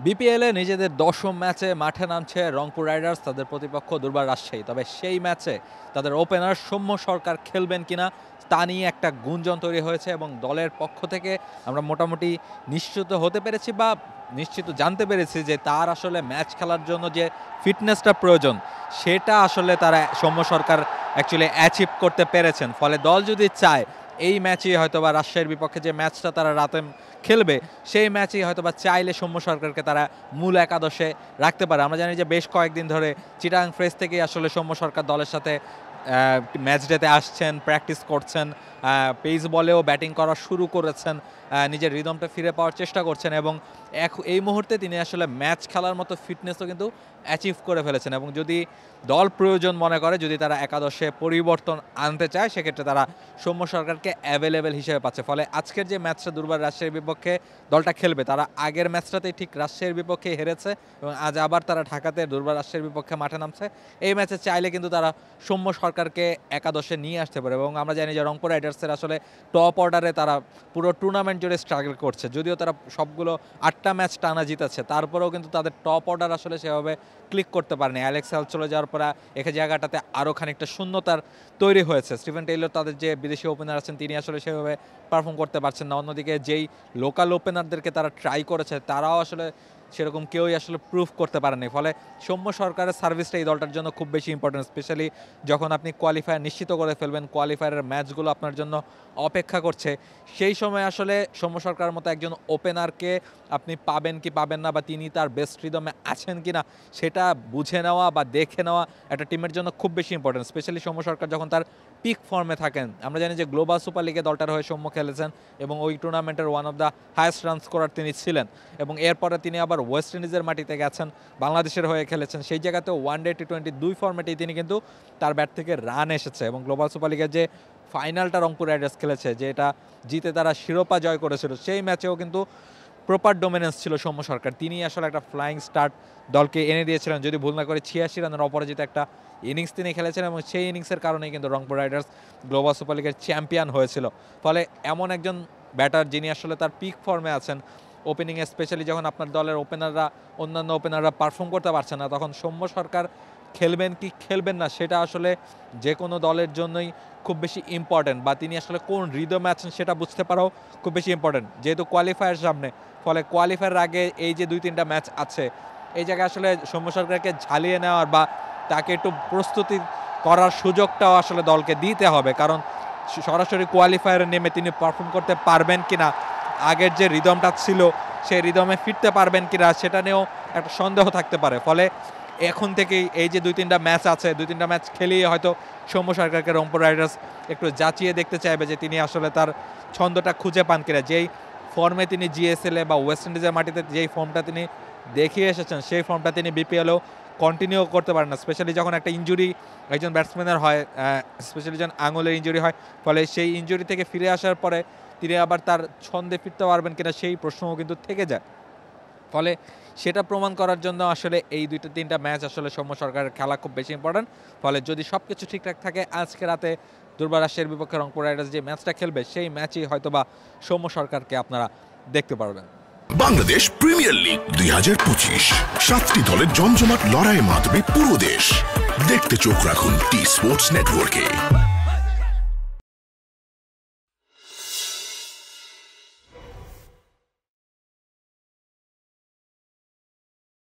বিপিএলে নিজেদের ১০ম ম্যাচে মাঠে নামছে রংপুর রাইডার্স, তাদের প্রতিপক্ষ দুর্বার রাজশাহী। তবে সেই ম্যাচে তাদের ওপেনার সৌম্য সরকার খেলবেন কিনা তা নিয়ে একটা গুঞ্জন তৈরি হয়েছে এবং দলের পক্ষ থেকে আমরা মোটামুটি নিশ্চিত হতে পেরেছি বা নিশ্চিত জানতে পেরেছি যে তার আসলে ম্যাচ খেলার জন্য যে ফিটনেসটা প্রয়োজন সেটা আসলে তারা সৌম্য সরকার অ্যাকচুয়ালি অ্যাচিভ করতে পেরেছেন। ফলে দল যদি চায় এই ম্যাচেই হয়তোবা রাজশাহীর বিপক্ষে যে ম্যাচটা তারা রাতে খেলবে সেই ম্যাচেই হয়তোবা চাইলে সৌম্য সরকারকে তারা মূল একাদশে রাখতে পারে। আমরা জানি যে বেশ কয়েকদিন ধরে চিটাগাং ফ্রেশ থেকেই আসলে সৌম্য সরকার দলের সাথে ম্যাচ ডেতে আসছেন, প্র্যাকটিস করছেন, পেস বলেও ব্যাটিং করা শুরু করেছেন, নিজের রিদমটা ফিরে পাওয়ার চেষ্টা করছেন এবং এই মুহূর্তে তিনি আসলে ম্যাচ খেলার মতো ফিটনেসও কিন্তু অ্যাচিভ করে ফেলেছেন। এবং যদি দল প্রয়োজন মনে করে, যদি তারা একাদশে পরিবর্তন আনতে চায়, সেক্ষেত্রে তারা সৌম্য সরকারকে অ্যাভেলেবেল হিসেবে পাচ্ছে। ফলে আজকের যে ম্যাচটা দুর্বার রাজশাহীর বিপক্ষে দলটা খেলবে, তারা আগের ম্যাচটাতেই ঠিক রাজশাহীর বিপক্ষে হেরেছে এবং আজ আবার তারা ঢাকাতে দুর্বার রাজশাহীর বিপক্ষে মাঠে নামছে। এই ম্যাচে চাইলে কিন্তু তারা সৌম্য সরকারকে একাদশে নিয়ে আসতে পারে এবং আমরা জানি যে রংপুর রাইডার্সের আসলে টপ অর্ডারে তারা পুরো টুর্নামেন্ট জুড়ে স্ট্রাগল করছে। যদিও তারা সবগুলো 8টা ম্যাচ টানা জিতেছে, তারপরেও কিন্তু তাদের টপ অর্ডার আসলে সেভাবে ক্লিক করতে পারেনি। অ্যালেক্স হেল চলে যাওয়ার পরে এই জায়গাটাতে আরও খানিকটা শূন্যতার তৈরি হয়েছে। স্টিফেন টেইলর তাদের যে বিদেশি ওপেনার আছেন তিনি আসলে সেভাবে পারফর্ম করতে পারছেন না। অন্যদিকে যেই লোকাল ওপেনারদেরকে তারা ট্রাই করেছে তারাও আসলে সেরকম কেউই আসলে প্রুফ করতে পারেনি। ফলে সৌম্য সরকারের সার্ভিসটা এই দলটার জন্য খুব বেশি ইম্পর্টেন্ট, স্পেশালি যখন আপনি কোয়ালিফায়ার নিশ্চিত করে ফেলবেন, কোয়ালিফায়ারের ম্যাচগুলো আপনার জন্য অপেক্ষা করছে, সেই সময় আসলে সৌম্য সরকারের মতো একজন ওপেনারকে আপনি পাবেন কি পাবেন না বা তিনি তার বেস্ট রিদমে আছেন কি না সেটা বুঝে নেওয়া বা দেখে নেওয়া একটা টিমের জন্য খুব বেশি ইম্পর্টেন্ট। স্পেশালি সৌম্য সরকার যখন তার পিক ফর্মে থাকেন, আমরা জানি যে গ্লোবাল সুপার লিগে দলটার হয়ে সৌম্য খেলেছেন এবং ওই টুর্নামেন্টের one of the highest run scorer তিনি ছিলেন এবং এরপরে তিনি আবার ওয়েস্ট ইন্ডিজের মাটিতে গেছেন, বাংলাদেশের হয়ে খেলেছেন। সেই জায়গাতেও ওয়ানডে টি-20 দুই ফর্মেটেই তিনি কিন্তু তার ব্যাট থেকে রান এসেছে এবং গ্লোবাল সুপার লিগের যে ফাইনালটা রংপুর রাইডার্স খেলেছে, যেটা জিতে তারা শিরোপা জয় করেছিল, সেই ম্যাচেও কিন্তু প্রপার ডোমিনেন্স ছিল সৌম্য সরকার। তিনি আসলে একটা ফ্লাইং স্টার্ট দলকে এনে দিয়েছিলেন। যদি ভুল না করে 86 রানের অপরাজিত একটা ইনিংস তিনি খেলেছিলেন এবং সেই ইনিংসের কারণেই কিন্তু রংপুর রাইডার্স গ্লোবাল সুপার লিগের চ্যাম্পিয়ন হয়েছিল। ফলে এমন একজন ব্যাটার যিনি আসলে তার পিক ফর্মে আছেন, ওপেনিংয়ে স্পেশালি যখন আপনার দলের ওপেনাররা অন্যান্য ওপেনাররা পারফর্ম করতে পারছে না, তখন সৌম্য সরকার খেলবেন কি খেলবেন না সেটা আসলে যে কোনো দলের জন্যই খুব বেশি ইম্পর্টেন্ট, বা তিনি আসলে কোন রিদমে আছেন সেটা বুঝতে পারাও খুব বেশি ইম্পর্টেন্ট, যেহেতু কোয়ালিফায়ার সামনে। ফলে কোয়ালিফায়ার আগে এই যে 2-3টা ম্যাচ আছে, এই জায়গায় আসলে সৌম্য সরকারকে ঝালিয়ে নেওয়ার বা তাকে একটু প্রস্তুতি করার সুযোগটাও আসলে দলকে দিতে হবে, কারণ সরাসরি কোয়ালিফায়ারে নেমে তিনি পারফর্ম করতে পারবেন কিনা, আগের যে রিদমটা ছিল সেই রিদমে ফিরতে পারবেন কিনা সেটা নিয়েও একটা সন্দেহ থাকতে পারে। ফলে এখন থেকেই এই যে 2-3টা ম্যাচ আছে, 2-3টা ম্যাচ খেলিয়ে হয়তো সৌম্য সরকারকে রংপুর রাইডার্স একটু যাচিয়ে দেখতে চাইবে যে তিনি আসলে তার ছন্দটা খুঁজে পান কিনা। যেই ফর্মে তিনি জিএসএলে বা ওয়েস্ট ইন্ডিজের মাটিতে যেই ফর্মটা তিনি দেখিয়ে এসেছেন, সেই ফর্মটা তিনি বিপিএলও কন্টিনিউ করতে পারেন না, স্পেশালি যখন একটা ইঞ্জুরি একজন ব্যাটসম্যানের হয়, স্পেশালি যখন আঙুলের ইঞ্জুরি হয়। ফলে সেই ইঞ্জুরি থেকে ফিরে আসার পরে তিনি আবার তার ছন্দে ফিরতে পারবেন কিনা সেই প্রশ্নও কিন্তু থেকে যায়। ফলে সেটা প্রমাণ করার জন্য আসলে এই 2-3টা ম্যাচ আসলে সৌম্য সরকারের খেলা খুব বেশি ইম্পর্টেন্ট। ফলে যদি সব কিছু ঠিকঠাক থাকে, আজকে রাতে দুর্বার রাজশাহীর বিপক্ষে রংপুর রাইডার্স যে ম্যাচটা খেলবে সেই ম্যাচেই হয়তোবা সৌম্য সরকারকে আপনারা দেখতে পারবেন। বাংলাদেশ প্রিমিয়ার লিগ 2025, 7টি দলের জমজমাট লড়াইয়ে মাতবে পুরো দেশ। দেখতে চোখ রাখুন টি স্পোর্টস নেটওয়ার্কে।